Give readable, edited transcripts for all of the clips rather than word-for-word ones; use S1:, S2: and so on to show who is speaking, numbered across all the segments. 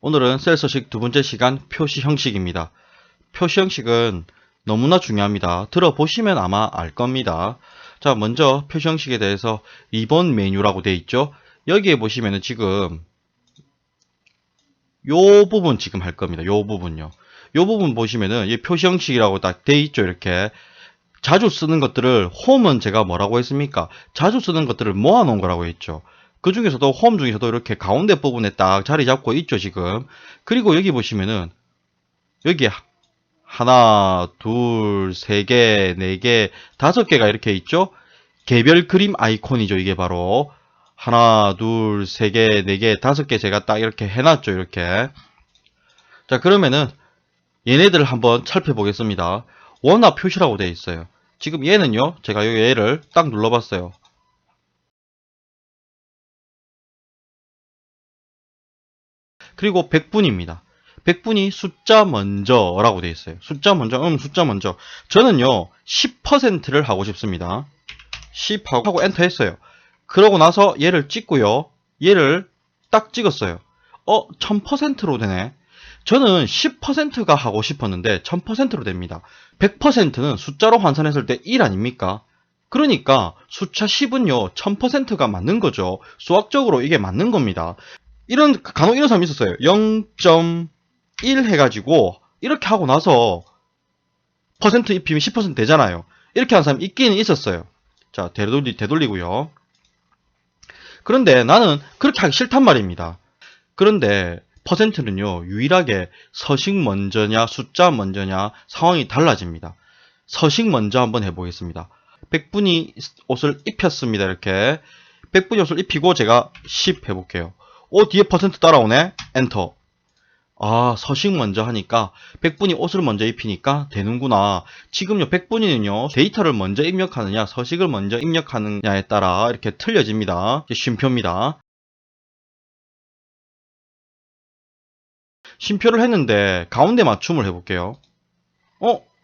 S1: 오늘은 셀 서식 두 번째 시간 표시 형식입니다. 표시 형식은 너무나 중요합니다. 들어보시면 아마 알 겁니다. 자, 먼저 표시 형식에 대해서 2번 메뉴라고 되어 있죠. 여기에 보시면은 지금 요 부분 지금 할 겁니다. 요 부분요. 요 부분 보시면은 이 표시 형식이라고 딱 되어 있죠. 이렇게 자주 쓰는 것들을 홈은 제가 뭐라고 했습니까? 자주 쓰는 것들을 모아놓은 거라고 했죠. 그 중에서도 홈 중에서도 이렇게 가운데 부분에 딱 자리 잡고 있죠, 지금. 그리고 여기 보시면은 여기 하나, 둘, 세 개, 네 개, 다섯 개가 이렇게 있죠? 개별 그림 아이콘이죠, 이게 바로. 하나, 둘, 세 개, 네 개, 다섯 개 제가 딱 이렇게 해놨죠, 이렇게. 자, 그러면은 얘네들을 한번 살펴보겠습니다. 원화 표시라고 되어 있어요. 지금 얘는요, 제가 요 얘를 딱 눌러봤어요. 그리고 백분입니다. 백분이 숫자 먼저라고 되어 있어요. 숫자 먼저, 숫자 먼저. 저는요, 10%를 하고 싶습니다. 10 하고 엔터 했어요. 그러고 나서 얘를 찍고요. 얘를 딱 찍었어요. 1000%로 되네. 저는 10%가 하고 싶었는데 1000%로 됩니다. 100%는 숫자로 환산했을 때 1 아닙니까? 그러니까 숫자 10은요 1000%가 맞는 거죠. 수학적으로 이게 맞는 겁니다. 간혹 이런 사람이 있었어요. 0.1 해가지고 이렇게 하고 나서 퍼센트 입히면 10% 되잖아요. 이렇게 하는 사람이 있기는 있었어요. 자, 되돌리고요. 그런데 나는 그렇게 하기 싫단 말입니다. 그런데 퍼센트는요, 유일하게 서식 먼저냐, 숫자 먼저냐, 상황이 달라집니다. 서식 먼저 한번 해보겠습니다. 100분이 옷을 입혔습니다. 이렇게. 100분이 옷을 입히고 제가 10 해볼게요. 뒤에 퍼센트 따라오네? 엔터. 아, 서식 먼저 하니까 100분이 옷을 먼저 입히니까 되는구나. 지금요, 100분이는요, 데이터를 먼저 입력하느냐, 서식을 먼저 입력하느냐에 따라 이렇게 틀려집니다. 쉼표입니다. 쉼표를 했는데 가운데 맞춤을 해볼게요.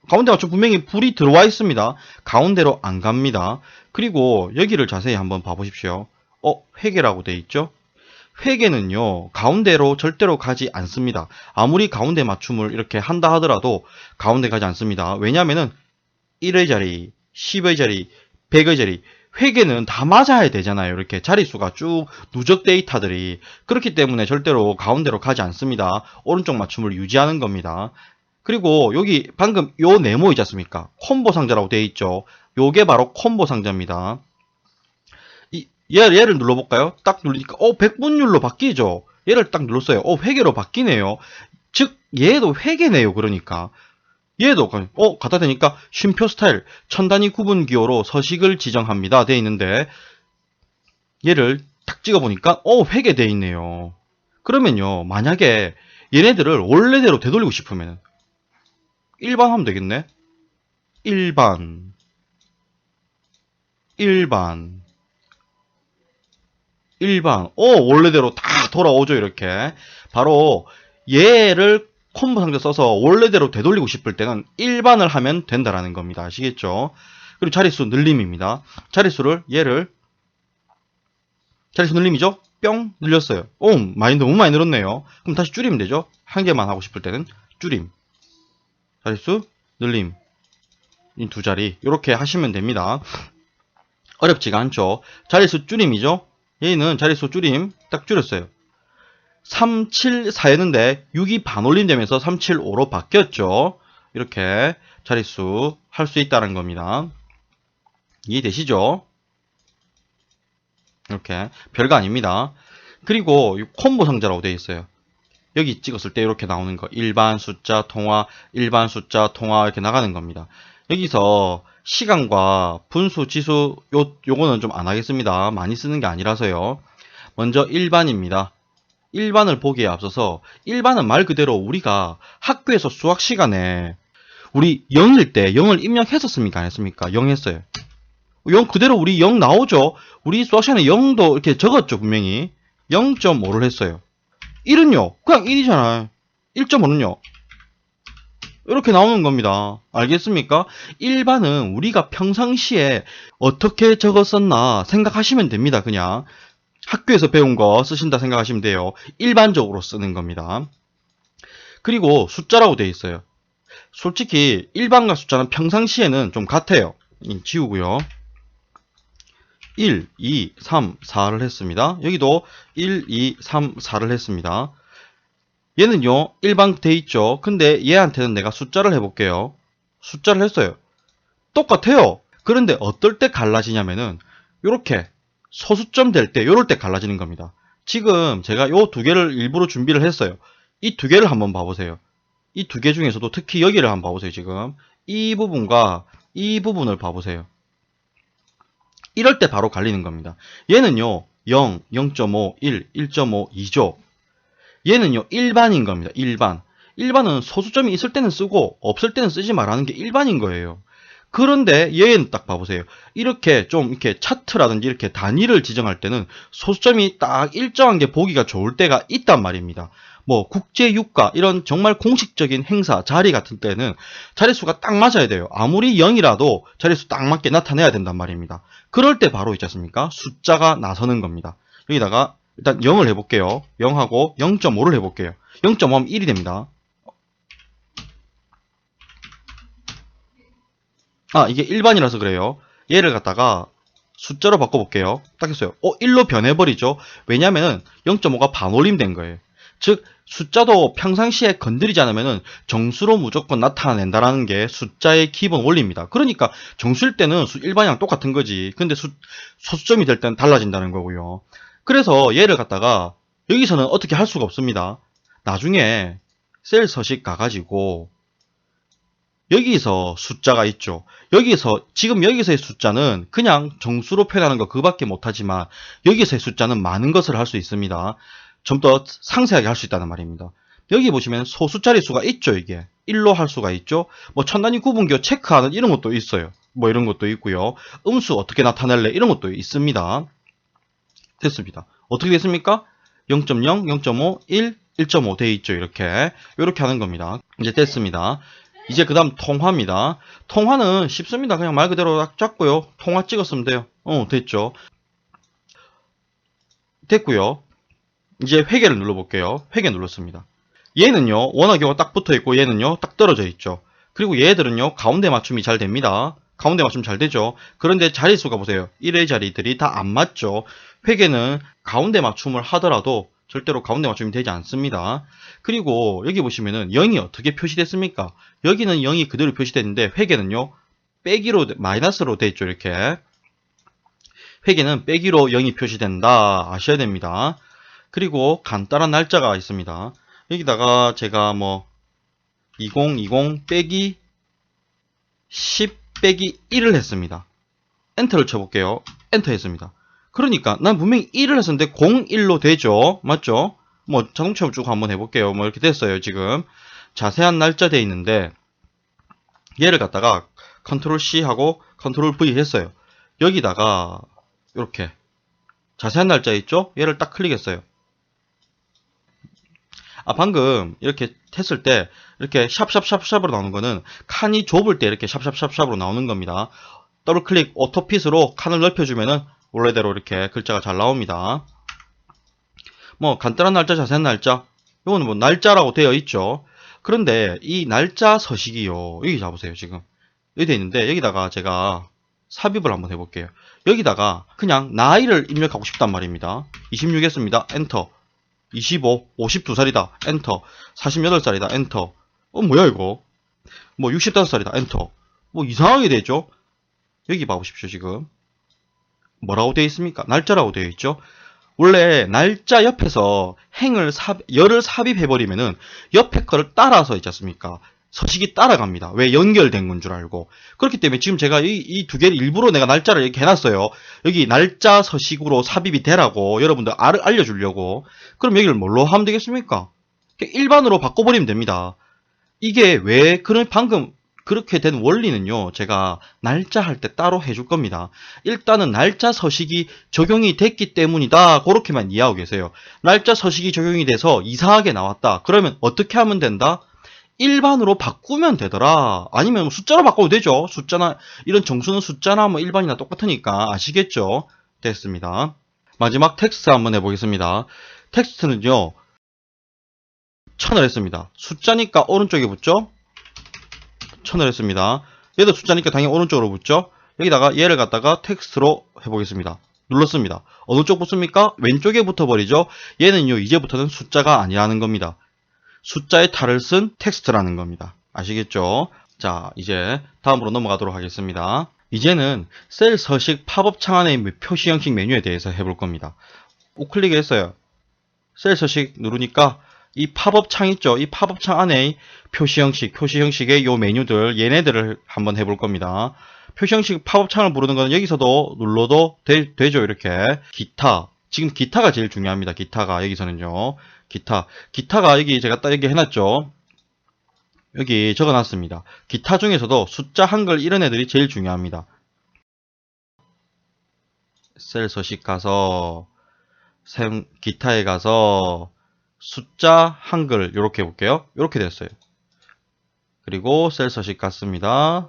S1: 가운데 맞춤 분명히 불이 들어와 있습니다. 가운데로 안 갑니다. 그리고 여기를 자세히 한번 봐보십시오. 회계라고 돼 있죠? 회계는요, 가운데로 절대로 가지 않습니다. 아무리 가운데 맞춤을 이렇게 한다 하더라도 가운데 가지 않습니다. 왜냐면은 1의 자리, 10의 자리, 100의 자리, 회계는 다 맞아야 되잖아요. 이렇게 자릿수가 쭉 누적 데이터들이. 그렇기 때문에 절대로 가운데로 가지 않습니다. 오른쪽 맞춤을 유지하는 겁니다. 그리고 여기 방금 요 네모 있지 않습니까? 콤보 상자라고 되어 있죠. 요게 바로 콤보 상자입니다. 얘를 눌러볼까요? 딱 누르니까 100분율로 바뀌죠. 얘를 딱 눌렀어요. 회계로 바뀌네요. 즉 얘도 회계네요. 그러니까 얘도 갖다 대니까 쉼표 스타일 천단위 구분 기호로 서식을 지정합니다. 돼 있는데 얘를 딱 찍어보니까 회계 돼 있네요. 그러면요, 만약에 얘네들을 원래대로 되돌리고 싶으면 1반 하면 되겠네. 1반 원래대로 다 돌아오죠. 이렇게 바로 얘를 콤보 상자 써서 원래대로 되돌리고 싶을 때는 1반을 하면 된다라는 겁니다. 아시겠죠? 그리고 자릿수 늘림입니다. 자릿수 늘림이죠? 뿅 늘렸어요. 너무 많이 늘었네요. 그럼 다시 줄이면 되죠? 한 개만 하고 싶을 때는 줄임. 자릿수 늘림. 이 두 자리 이렇게 하시면 됩니다. 어렵지가 않죠. 자릿수 줄임이죠? 얘는 자릿수 줄임 딱 줄였어요. 374였는데 6이 반올림 되면서 375로 바뀌었죠. 이렇게 자릿수 할 수 있다는 겁니다. 이해되시죠? 이렇게 별거 아닙니다. 그리고 콤보 상자라고 되어 있어요. 여기 찍었을 때 이렇게 나오는 거 일반 숫자 통화, 일반 숫자 통화 이렇게 나가는 겁니다. 여기서 시간과 분수, 지수 요거는 좀 안 하겠습니다. 많이 쓰는 게 아니라서요. 먼저 일반입니다. 일반을 보기에 앞서서 일반은 말 그대로 우리가 학교에서 수학 시간에 우리 0일 때 0을 입력했었습니까? 안 했습니까? 0 했어요. 0 그대로 우리 0 나오죠? 우리 수학 시간에 0도 이렇게 적었죠, 분명히. 0.5를 했어요. 1은요? 그냥 1이잖아요. 1.5는요? 이렇게 나오는 겁니다. 알겠습니까? 일반은 우리가 평상시에 어떻게 적었었나 생각하시면 됩니다. 그냥 학교에서 배운 거 쓰신다 생각하시면 돼요. 일반적으로 쓰는 겁니다. 그리고 숫자라고 되어 있어요. 솔직히 일반과 숫자는 평상시에는 좀 같아요. 지우고요. 1, 2, 3, 4를 했습니다. 여기도 1, 2, 3, 4를 했습니다. 얘는요, 일반 돼 있죠. 근데 얘한테는 내가 숫자를 해볼게요. 숫자를 했어요. 똑같아요. 그런데 어떨 때 갈라지냐면은, 요렇게 소수점 될 때, 요럴 때 갈라지는 겁니다. 지금 제가 요 두 개를 일부러 준비를 했어요. 이 두 개를 한번 봐보세요. 이 두 개 중에서도 특히 여기를 한번 봐보세요, 지금. 이 부분과 이 부분을 봐보세요. 이럴 때 바로 갈리는 겁니다. 얘는요, 0, 0.5, 1, 1.5, 2죠. 얘는요, 일반인 겁니다. 일반. 일반은 소수점이 있을 때는 쓰고 없을 때는 쓰지 말라는 게 일반인 거예요. 그런데 얘는 딱 봐보세요. 이렇게 좀 이렇게 차트라든지 이렇게 단위를 지정할 때는 소수점이 딱 일정한 게 보기가 좋을 때가 있단 말입니다. 뭐 국제유가 이런 정말 공식적인 행사 자리 같은 때는 자릿수가 딱 맞아야 돼요. 아무리 0이라도 자릿수 딱 맞게 나타내야 된단 말입니다. 그럴 때 바로 있지 않습니까? 숫자가 나서는 겁니다. 여기다가 일단 0을 해볼게요. 0하고 0.5를 해볼게요. 0.5하면 1이 됩니다. 이게 일반이라서 그래요. 얘를 갖다가 숫자로 바꿔볼게요. 딱 했어요. 1로 변해버리죠. 왜냐면은 0.5가 반올림 된 거예요. 즉, 숫자도 평상시에 건드리지 않으면은 정수로 무조건 나타낸다라는 게 숫자의 기본 원리입니다. 그러니까 정수일 때는 일반이랑 똑같은 거지. 근데 소수점이 될 때는 달라진다는 거고요. 그래서 얘를 갖다가 여기서는 어떻게 할 수가 없습니다. 나중에 셀 서식 가가지고 여기서 숫자가 있죠. 지금 여기서의 숫자는 그냥 정수로 표현하는 거 그밖에 못하지만 여기서의 숫자는 많은 것을 할 수 있습니다. 좀 더 상세하게 할 수 있다는 말입니다. 여기 보시면 소수자릿수가 있죠, 이게. 1로 할 수가 있죠. 뭐 천단위 구분교 체크하는 이런 것도 있어요. 뭐 이런 것도 있고요. 음수 어떻게 나타낼래? 이런 것도 있습니다. 됐습니다. 어떻게 됐습니까? 0.0, 0.5, 1, 1.5 돼 있죠, 이렇게. 이렇게 하는 겁니다. 이제 됐습니다. 이제 그 다음 통화입니다. 통화는 쉽습니다. 그냥 말 그대로 딱 잡고요. 통화 찍었으면 돼요. 됐죠. 됐고요. 이제 회계를 눌러볼게요. 회계 눌렀습니다. 얘는요, 원화교가 딱 붙어있고 얘는요, 딱 떨어져 있죠. 그리고 얘들은요, 가운데 맞춤이 잘 됩니다. 가운데 맞춤 잘 되죠. 그런데 자릿수가 보세요. 1의 자리들이 다 안 맞죠. 회계는 가운데 맞춤을 하더라도 절대로 가운데 맞춤이 되지 않습니다. 그리고 여기 보시면은 0이 어떻게 표시됐습니까? 여기는 0이 그대로 표시됐는데 회계는요, 빼기로, 마이너스로 돼 있죠, 이렇게. 회계는 빼기로 0이 표시된다. 아셔야 됩니다. 그리고 간단한 날짜가 있습니다. 여기다가 제가 뭐 2020 빼기 10 빼기 1을 했습니다. 엔터를 쳐볼게요. 엔터 했습니다. 그러니까 난 분명히 1을 했었는데 01로 되죠. 맞죠? 뭐 자동체험 쭉 한번 해볼게요. 뭐 이렇게 됐어요. 지금 자세한 날짜 돼 있는데 얘를 갖다가 컨트롤 C 하고 컨트롤 V 했어요. 여기다가 이렇게 자세한 날짜 있죠? 얘를 딱 클릭했어요. 방금 이렇게 했을 때 이렇게 샵샵샵샵으로 나오는 거는 칸이 좁을 때 이렇게 샵샵샵샵으로 나오는 겁니다. 더블 클릭 오토핏으로 칸을 넓혀주면은 원래대로 이렇게 글자가 잘 나옵니다. 뭐 간단한 날짜, 자세한 날짜, 이거는 뭐 날짜라고 되어 있죠. 그런데 이 날짜 서식이요, 여기 잡으세요. 지금 여기 되어 있는데 여기다가 제가 삽입을 한번 해볼게요. 여기다가 그냥 나이를 입력하고 싶단 말입니다. 26 했습니다. 엔터. 25, 52살이다. 엔터. 48살이다. 엔터. 뭐야 이거? 뭐 65살이다. 엔터. 뭐 이상하게 되죠? 여기 봐보십시오. 지금 뭐라고 되어 있습니까? 날짜라고 되어 있죠? 원래 날짜 옆에서 열을 삽입해버리면은 옆에 거를 따라서 있지 않습니까? 서식이 따라갑니다. 왜? 연결된 건 줄 알고. 그렇기 때문에 지금 제가 이 두 개를 일부러 내가 날짜를 이렇게 해놨어요. 여기 날짜 서식으로 삽입이 되라고 여러분들 알려주려고. 그럼 여기를 뭘로 하면 되겠습니까? 일반으로 바꿔버리면 됩니다. 이게 왜 방금 그렇게 된 원리는요, 제가 날짜 할 때 따로 해줄 겁니다. 일단은 날짜 서식이 적용이 됐기 때문이다. 그렇게만 이해하고 계세요. 날짜 서식이 적용이 돼서 이상하게 나왔다. 그러면 어떻게 하면 된다? 일반으로 바꾸면 되더라. 아니면 숫자로 바꿔도 되죠. 숫자나 이런 정수는 숫자나 뭐 일반이나 똑같으니까 아시겠죠? 됐습니다. 마지막 텍스트 한번 해보겠습니다. 텍스트는요, 1000을 했습니다. 숫자니까 오른쪽에 붙죠? 1000을 했습니다. 얘도 숫자니까 당연히 오른쪽으로 붙죠? 여기다가 얘를 갖다가 텍스트로 해보겠습니다. 눌렀습니다. 어느 쪽 붙습니까? 왼쪽에 붙어버리죠? 얘는요, 이제부터는 숫자가 아니라는 겁니다. 숫자의 탈을 쓴 텍스트라는 겁니다. 아시겠죠? 자, 이제 다음으로 넘어가도록 하겠습니다. 이제는 셀 서식 팝업 창 안의 표시 형식 메뉴에 대해서 해볼 겁니다. 우클릭했어요. 셀 서식 누르니까 이 팝업 창 있죠? 이 팝업 창 안에 표시 형식의 요 메뉴들, 얘네들을 한번 해볼 겁니다. 표시 형식 팝업 창을 부르는 거는 여기서도 눌러도 되죠? 이렇게. 기타. 지금 기타가 제일 중요합니다. 기타가 여기서는요. 기타가 여기 제가 딱 여기 해놨죠? 여기 적어놨습니다. 기타 중에서도 숫자 한글 이런 애들이 제일 중요합니다. 셀 서식 가서 기타에 가서 숫자 한글 이렇게 해볼게요. 이렇게 됐어요. 그리고 셀 서식 갔습니다.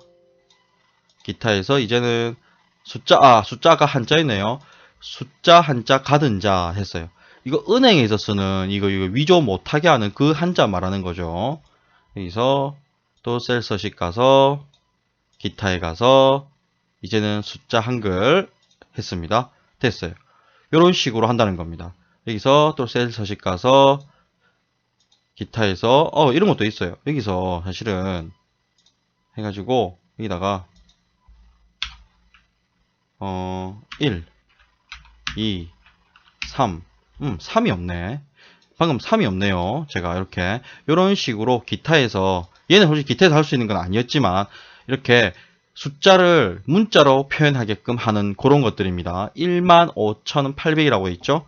S1: 기타에서 이제는 숫자가 한자이네요. 숫자 한자 가든자 했어요. 이거 은행에서 쓰는 이거 위조 못하게 하는 그 한자 말하는 거죠. 여기서 또 셀 서식 가서 기타에 가서 이제는 숫자 한글 했습니다. 됐어요. 이런 식으로 한다는 겁니다. 여기서 또 셀 서식 가서 기타에서 이런 것도 있어요. 여기서 사실은 해가지고 여기다가 1, 2, 3 3이 없네. 방금 3이 없네요. 제가 이렇게 이런 식으로 기타에서, 얘는 솔직히 기타에서 할 수 있는 건 아니었지만 이렇게 숫자를 문자로 표현하게끔 하는 그런 것들입니다. 15,800이라고 있죠.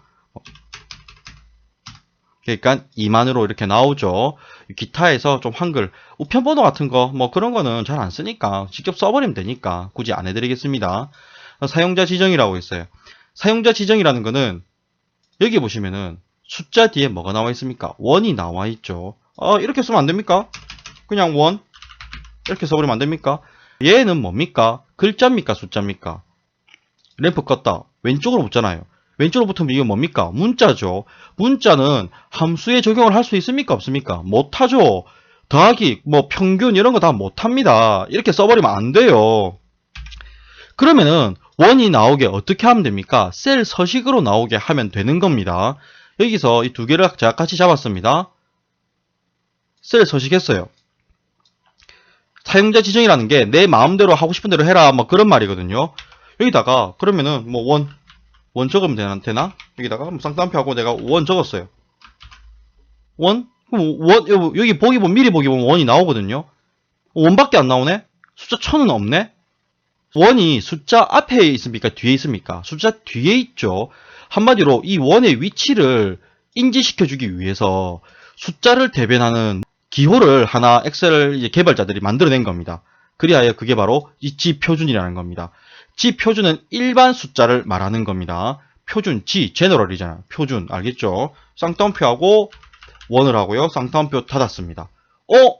S1: 그러니까 2만으로 이렇게 나오죠. 기타에서 좀 한글, 우편번호 같은 거 뭐 그런 거는 잘 안 쓰니까 직접 써버리면 되니까 굳이 안 해드리겠습니다. 사용자 지정이라고 있어요. 사용자 지정이라는 거는 여기 보시면은 숫자 뒤에 뭐가 나와 있습니까? 원이 나와 있죠. 이렇게 쓰면 안 됩니까? 그냥 원 이렇게 써버리면 안 됩니까? 얘는 뭡니까? 글자입니까? 숫자입니까? 램프 껐다. 왼쪽으로 붙잖아요. 왼쪽으로 붙으면 이게 뭡니까? 문자죠. 문자는 함수에 적용을 할 수 있습니까? 없습니까? 못하죠. 더하기, 뭐 평균 이런 거 다 못합니다. 이렇게 써버리면 안 돼요. 그러면은 원이 나오게 어떻게 하면 됩니까? 셀 서식으로 나오게 하면 되는 겁니다. 여기서 이 두 개를 제가 같이 잡았습니다. 셀 서식했어요. 사용자 지정이라는 게 내 마음대로 하고 싶은 대로 해라 뭐 그런 말이거든요. 여기다가 그러면은 뭐 원 적으면 되나? 여기다가 쌍따옴표하고 내가 원 적었어요. 원? 여기 미리 보기 보면 원이 나오거든요. 원밖에 안 나오네? 숫자 1000은 없네? 원이 숫자 앞에 있습니까? 뒤에 있습니까? 숫자 뒤에 있죠. 한마디로 이 원의 위치를 인지시켜주기 위해서 숫자를 대변하는 기호를 하나 엑셀 개발자들이 만들어낸 겁니다. 그리하여 그게 바로 이 G표준이라는 겁니다. G표준은 일반 숫자를 말하는 겁니다. 표준, 제너럴이잖아요. 표준, 알겠죠? 쌍따옴표하고 원을 하고요. 쌍따옴표 닫았습니다.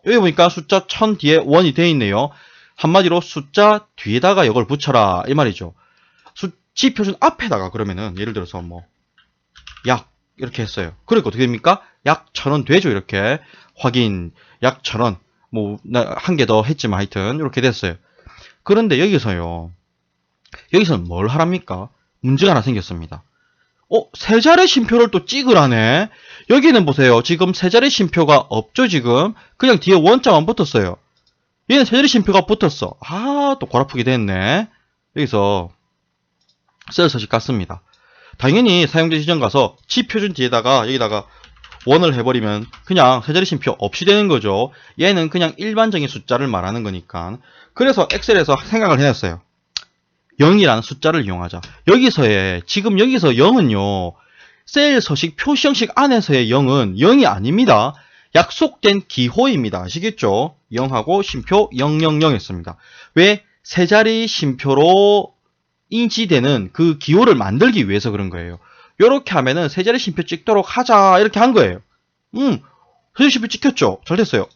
S1: 여기 보니까 숫자 1000 뒤에 원이 되어 있네요. 한마디로 숫자 뒤에다가 이걸 붙여라 이 말이죠. G표준 앞에다가 그러면은 예를 들어서 뭐 약 이렇게 했어요. 그러니까 어떻게 됩니까? 약 1000원 되죠. 이렇게 확인 약 1000원 뭐 한 개 더 했지만 하여튼 이렇게 됐어요. 그런데 여기서는 뭘 하랍니까? 문제가 하나 생겼습니다. 세 자리 쉼표를 또 찍으라네. 여기는 보세요. 지금 세 자리 쉼표가 없죠. 지금 그냥 뒤에 원자만 붙었어요. 얘는 세 자리 쉼표가 붙었어. 또 골아프게 됐네. 여기서 셀 서식 갔습니다. 당연히 사용자 지정 가서 G표준 뒤에다가 여기다가 원을 해버리면 그냥 세 자리 쉼표 없이 되는 거죠. 얘는 그냥 일반적인 숫자를 말하는 거니까. 그래서 엑셀에서 생각을 해냈어요. 0이라는 숫자를 이용하자. 지금 여기서 0은요. 셀 서식 표시 형식 안에서의 0은 0이 아닙니다. 약속된 기호입니다. 아시겠죠? 0하고 쉼표 000 했습니다. 왜? 세 자리 쉼표로 인지되는 그 기호를 만들기 위해서 그런 거예요. 요렇게 하면은 세 자리 쉼표 찍도록 하자 이렇게 한 거예요. 세 자리 쉼표 찍혔죠? 잘 됐어요.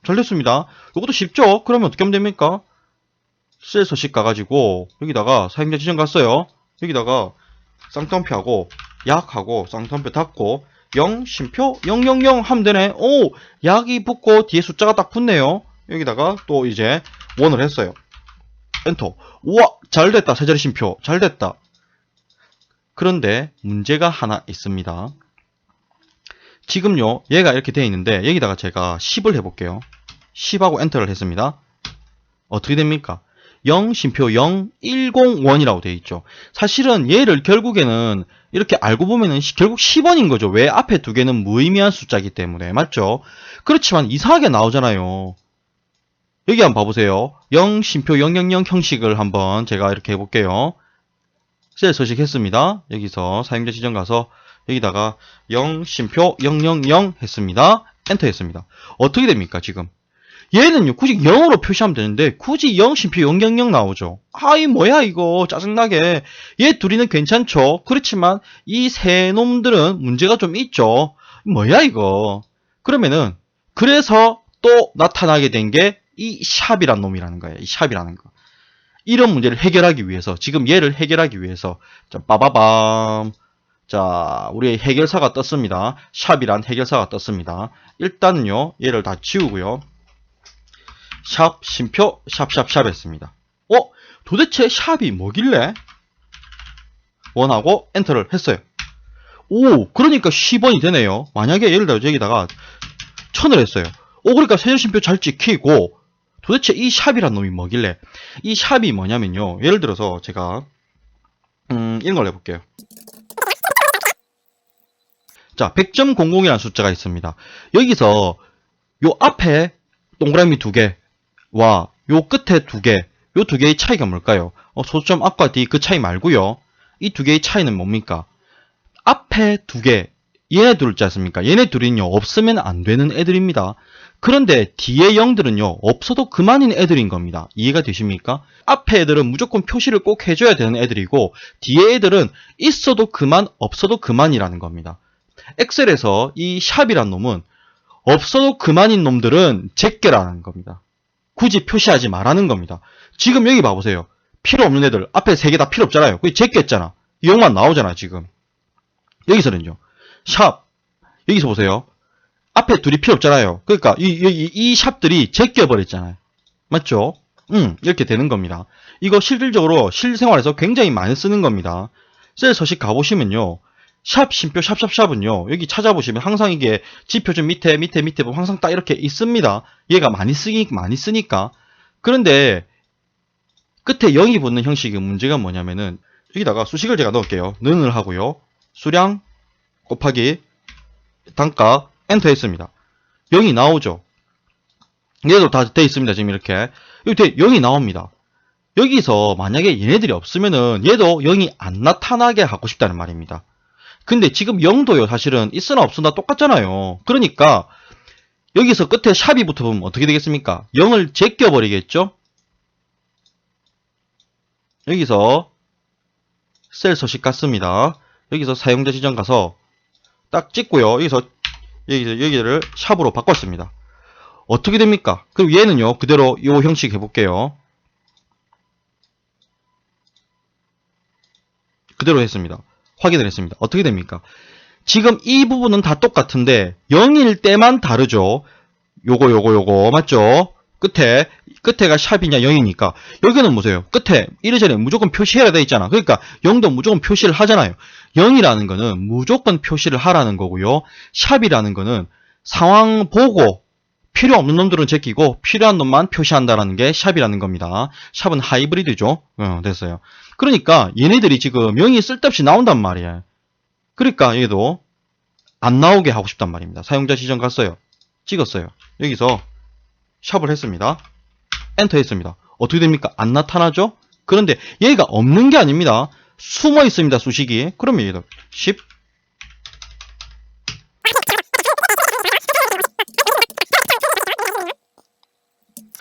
S1: 잘 됐습니다. 이것도 쉽죠? 그러면 어떻게 하면 됩니까? 셀 서식 가가지고 여기다가 사용자 지정 갔어요. 여기다가 쌍따옴표하고 약하고 쌍따옴표 닫고 0 쉼표 000 하면 되네. 오, 약이 붙고 뒤에 숫자가 딱 붙네요. 여기다가 또 이제 원을 했어요. 엔터. 우와, 잘 됐다. 세 자리 쉼표. 잘 됐다. 그런데 문제가 하나 있습니다. 지금요, 얘가 이렇게 되어 있는데 여기다가 제가 10을 해볼게요. 10하고 엔터를 했습니다. 어떻게 됩니까? 0 쉼표 0101이라고 되어 있죠. 사실은 얘를 결국에는 이렇게 알고 보면은 결국 10원인 거죠. 왜? 앞에 두 개는 무의미한 숫자이기 때문에. 맞죠? 그렇지만 이상하게 나오잖아요. 여기 한번 봐보세요. 0 쉼표 000 형식을 한번 제가 이렇게 해볼게요. 셀 서식했습니다. 여기서 사용자 지정 가서 여기다가 0 쉼표 000 했습니다. 엔터 했습니다. 어떻게 됩니까 지금? 얘는요 굳이 0으로 표시하면 되는데 굳이 0 쉼표 000 나오죠. 아이 뭐야 이거 짜증나게. 얘 둘이는 괜찮죠. 그렇지만 이 세 놈들은 문제가 좀 있죠. 뭐야 이거. 그러면은 그래서 또 나타나게 된 게 이 샵이란 놈이라는 거예요. 이 샵이라는 거. 이런 문제를 해결하기 위해서 지금 얘를 해결하기 위해서 자 빠바밤. 자, 우리의 해결사가 떴습니다. 샵이란 해결사가 떴습니다. 일단은요, 얘를 다 지우고요. 샵, 쉼표, 샵 했습니다. 도대체 샵이 뭐길래? 원하고 엔터를 했어요. 오, 그러니까 10원이 되네요. 만약에 예를 들어 여기다가 1000을 했어요. 그러니까 세절 쉼표 잘 찍히고 도대체 이 샵이란 놈이 뭐길래? 이 샵이 뭐냐면요. 예를 들어서 제가 이런 걸 해볼게요. 자, 100.00이라는 숫자가 있습니다. 여기서 요 앞에 동그라미 두 개와 요 끝에 두 개, 요 두 개의 차이가 뭘까요? 소점 앞과 뒤 그 차이 말고요. 이 두 개의 차이는 뭡니까? 앞에 두 개, 얘네 둘 있지 않습니까? 얘네 둘은요, 없으면 안 되는 애들입니다. 그런데 뒤에 0들은요, 없어도 그만인 애들인 겁니다. 이해가 되십니까? 앞에 애들은 무조건 표시를 꼭 해줘야 되는 애들이고, 뒤에 애들은 있어도 그만, 없어도 그만이라는 겁니다. 엑셀에서 이 샵이란 놈은 없어도 그만인 놈들은 제껴라는 겁니다. 굳이 표시하지 말라는 겁니다. 지금 여기 봐보세요. 필요 없는 애들, 앞에 세 개 다 필요 없잖아요. 그게 제꼈잖아. 이 0만 나오잖아, 지금. 여기서는요, 샵, 여기서 보세요. 앞에 둘이 필요 없잖아요. 그러니까 이 샵들이 제껴버렸잖아요. 맞죠? 이렇게 되는 겁니다. 이거 실질적으로 실생활에서 굉장히 많이 쓰는 겁니다. 셀 서식 가보시면요. 샵, 쉼표, 샵은요. 여기 찾아보시면 항상 이게 지표 좀 밑에 보면 항상 딱 이렇게 있습니다. 얘가 많이 쓰니까. 그런데 끝에 0이 붙는 형식의 문제가 뭐냐면은 여기다가 수식을 제가 넣을게요. 는을 하고요. 수량 곱하기 단가 엔터 했습니다. 0이 나오죠. 얘도 다 돼 있습니다. 지금 이렇게. 여기 0이 나옵니다. 여기서 만약에 얘네들이 없으면은 얘도 0이 안 나타나게 하고 싶다는 말입니다. 근데 지금 0도요. 사실은 있으나 없으나 똑같잖아요. 그러니까 여기서 끝에 샵이 붙어보면 어떻게 되겠습니까? 0을 제껴버리겠죠? 여기서 셀 서식 같습니다. 여기서 사용자 지정 가서 딱 찍고요. 여기를 샵으로 바꿨습니다. 어떻게 됩니까? 그리고 얘는요, 그대로 이 형식 해볼게요. 그대로 했습니다. 확인을 했습니다. 어떻게 됩니까? 지금 이 부분은 다 똑같은데 0일 때만 다르죠. 요거 맞죠? 끝에가 샵이냐 0이니까 여기는 보세요. 끝에 이래저래 무조건 표시해야 돼 있잖아. 그러니까 0도 무조건 표시를 하잖아요. 0이라는 거는 무조건 표시를 하라는 거고요. 샵이라는 거는 상황 보고 필요 없는 놈들은 제끼고 필요한 놈만 표시한다라는 게 샵이라는 겁니다. 샵은 하이브리드죠. 됐어요. 그러니까 얘네들이 지금 0이 쓸데없이 나온단 말이에요. 그러니까 얘도 안 나오게 하고 싶단 말입니다. 사용자 지정 갔어요. 찍었어요. 여기서 샵을 했습니다. 엔터 했습니다. 어떻게 됩니까? 안 나타나죠? 그런데 얘가 없는 게 아닙니다. 숨어 있습니다. 수식이. 그러면 얘도 10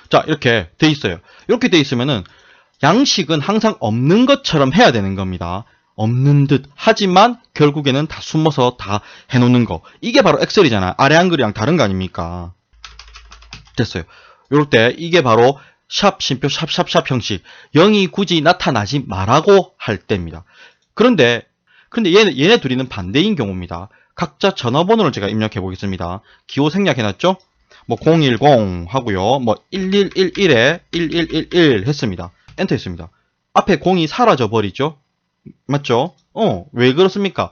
S1: 자, 이렇게 돼 있어요. 이렇게 돼 있으면은 양식은 항상 없는 것처럼 해야 되는 겁니다. 없는 듯 하지만 결국에는 다 숨어서 다 해놓는 거. 이게 바로 엑셀이잖아요. 아래 한글이랑 다른 거 아닙니까? 됐어요. 요럴 때 이게 바로 샵, 쉼표, 샵 형식. 0이 굳이 나타나지 말라고 할 때입니다. 그런데 근데 얘네 둘이는 반대인 경우입니다. 각자 전화번호를 제가 입력해 보겠습니다. 기호 생략해놨죠? 뭐 010 하고요. 뭐 1111에 1111 했습니다. 엔터 했습니다. 앞에 0이 사라져 버리죠? 맞죠? 왜 그렇습니까?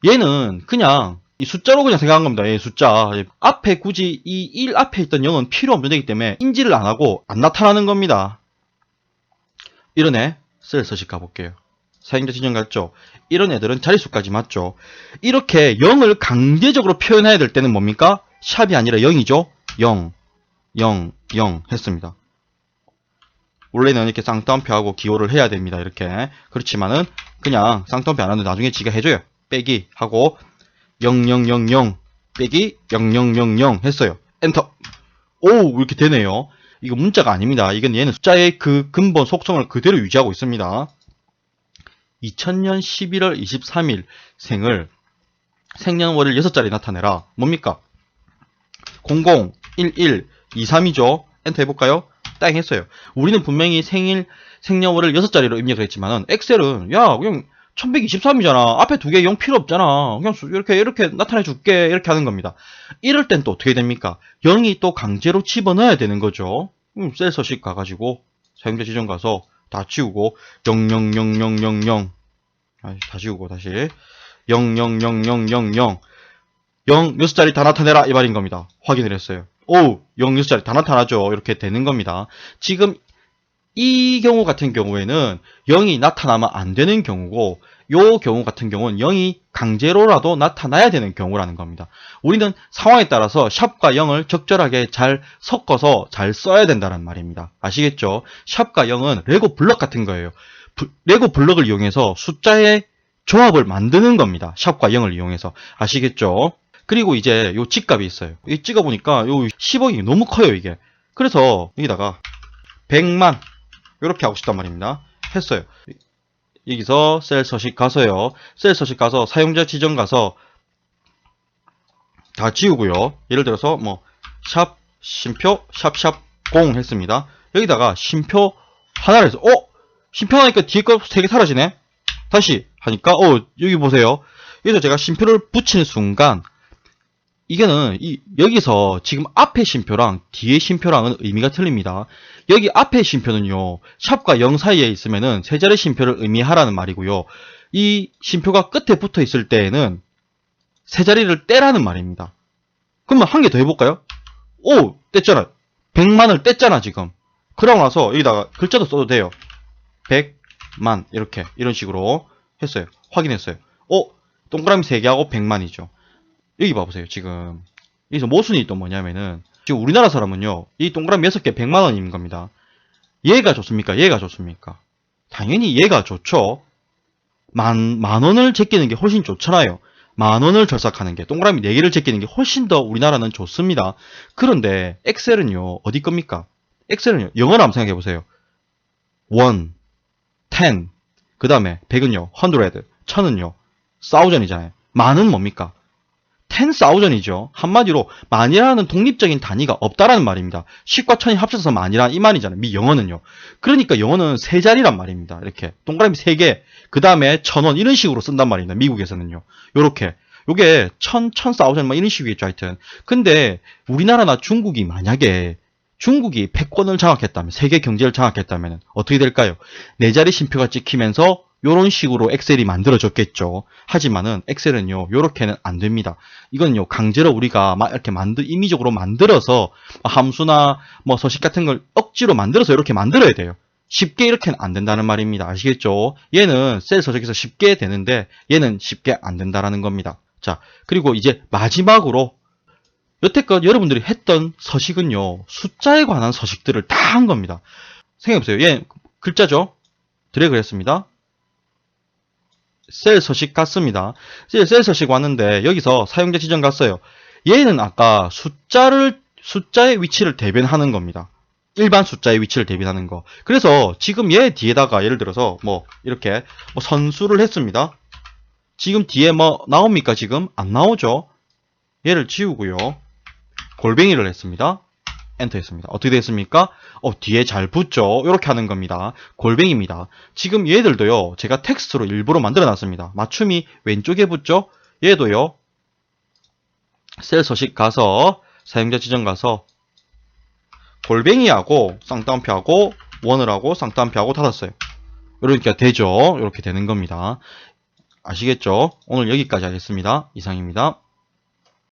S1: 얘는 그냥 이 숫자로 그냥 생각한 겁니다. 얘 숫자. 앞에 굳이 이 1 앞에 있던 0은 필요 없는 되기 때문에 인지를 안 하고 안 나타나는 겁니다. 이런 애 셀 서식 가볼게요. 사용자 지정 갔죠? 이런 애들은 자릿수까지 맞죠? 이렇게 0을 강제적으로 표현해야 될 때는 뭡니까? 샵이 아니라 0이죠? 0, 0, 0 했습니다. 원래는 이렇게 쌍따옴표하고 기호를 해야 됩니다. 이렇게. 그렇지만은 그냥 쌍따옴표 안 하는데 나중에 지가 해줘요. 빼기 하고 0000 빼기 0000 했어요. 엔터. 오, 이렇게 되네요. 이거 문자가 아닙니다. 이건 얘는 숫자의 그 근본 속성을 그대로 유지하고 있습니다. 2000년 11월 23일 생을 생년월일 6자리 나타내라. 뭡니까? 00, 11, 23이죠. 엔터 해볼까요? 딱 했어요. 우리는 분명히 생년월일 6자리로 입력을 했지만은 엑셀은 야 그냥 1123이잖아. 앞에 두 개 0 필요 없잖아. 그냥 이렇게 나타내 줄게. 이렇게 하는 겁니다. 이럴 땐 또 어떻게 됩니까? 0이 또 강제로 집어넣어야 되는 거죠. 셀 서식 가가지고 사용자 지정 가서 다 지우고 000000 다 지우고 다시 000000 0 6자리 다 나타내라 이 말인 겁니다. 확인을 했어요. 오, 0 6자리 다 나타나죠. 이렇게 되는 겁니다. 지금 이 경우 같은 경우에는 0이 나타나면 안 되는 경우고 요 경우 같은 경우는 0이 강제로라도 나타나야 되는 경우라는 겁니다. 우리는 상황에 따라서 샵과 0을 적절하게 잘 섞어서 잘 써야 된다는 말입니다. 아시겠죠? 샵과 0은 레고 블럭 같은 거예요. 레고 블럭을 이용해서 숫자의 조합을 만드는 겁니다. 샵과 0을 이용해서. 아시겠죠? 그리고 이제 요 집값이 있어요. 이 찍어보니까 요 10억이 너무 커요, 이게. 그래서 여기다가 100만 이렇게 하고 싶단 말입니다. 했어요. 여기서 셀 서식 가서요. 셀 서식 가서 사용자 지정 가서 다 지우고요. 예를 들어서 뭐 샵 쉼표 샵샵 0 했습니다. 여기다가 쉼표 하나를 해서 쉼표 하니까 뒤에 거 3개 사라지네. 다시 하니까 여기 보세요. 여기서 제가 쉼표를 붙이는 순간 이게는 여기서 지금 앞에 쉼표랑 뒤에 쉼표랑은 의미가 틀립니다. 여기 앞에 쉼표는요. 샵과 0 사이에 있으면은 세 자리 쉼표를 의미하라는 말이고요. 이 쉼표가 끝에 붙어 있을 때에는 세 자리를 떼라는 말입니다. 그러면 한 개 더 해볼까요? 오! 뗐잖아. 100만을 뗐잖아 지금. 그러고 나서 여기다가 글자도 써도 돼요. 100만 이렇게 이런 식으로 했어요. 확인했어요. 동그라미 3개하고 100만이죠. 여기 봐보세요. 지금 여기서 모순이 또 뭐냐면은 지금 우리나라 사람은요. 이 동그라미 6개 100만원인 겁니다. 얘가 좋습니까? 얘가 좋습니까? 당연히 얘가 좋죠. 만원을 제끼는 게 훨씬 좋잖아요. 만원을 절삭하는 게 동그라미 4개를 제끼는 게 훨씬 더 우리나라는 좋습니다. 그런데 엑셀은요. 어디 겁니까? 엑셀은요. 영어로 한번 생각해보세요. 1, 10, 그 다음에 100은요. 100, 1000은요. 1000이잖아요. 만은 뭡니까? 10,000이죠. 한마디로 만이라는 독립적인 단위가 없다라는 말입니다. 10과 1000이 합쳐서 만이란 이 말이잖아요. 영어는요. 그러니까 영어는 세 자리란 말입니다. 이렇게 동그라미 3개 그 다음에 1000원 이런 식으로 쓴단 말입니다. 미국에서는요. 요렇게 요게 1000 막 이런 식이겠죠. 하여튼 근데 우리나라나 중국이 만약에 중국이 패권을 장악했다면 세계 경제를 장악했다면 어떻게 될까요? 네 자리 쉼표가 찍히면서 요런 식으로 엑셀이 만들어졌겠죠. 하지만은 엑셀은요, 요렇게는 안 됩니다. 이건요, 강제로 우리가 막 이렇게 임의적으로 만들어서 함수나 뭐 서식 같은 걸 억지로 만들어서 이렇게 만들어야 돼요. 쉽게 이렇게는 안 된다는 말입니다. 아시겠죠? 얘는 셀 서식에서 쉽게 되는데 얘는 쉽게 안 된다라는 겁니다. 자, 그리고 이제 마지막으로 여태껏 여러분들이 했던 서식은요, 숫자에 관한 서식들을 다 한 겁니다. 생각해보세요. 얘 글자죠? 드래그 했습니다. 셀 서식 갔습니다. 셀 서식 왔는데 여기서 사용자 지정 갔어요. 얘는 아까 숫자의 위치를 대변하는 겁니다. 일반 숫자의 위치를 대변하는 거. 그래서 지금 얘 뒤에다가 예를 들어서 뭐 이렇게 뭐 선수를 했습니다. 지금 뒤에 뭐 나옵니까? 지금 안 나오죠. 얘를 지우고요. 골뱅이를 했습니다. 엔터 했습니다. 어떻게 됐습니까? 뒤에 잘 붙죠? 이렇게 하는 겁니다. 골뱅입니다. 지금 얘들도요, 제가 텍스트로 일부러 만들어 놨습니다. 맞춤이 왼쪽에 붙죠? 얘도요, 셀 서식 가서, 사용자 지정 가서, 골뱅이하고, 쌍따옴표하고, 원을 하고, 쌍따옴표하고 닫았어요. 이렇게 되죠? 이렇게 되는 겁니다. 아시겠죠? 오늘 여기까지 하겠습니다. 이상입니다.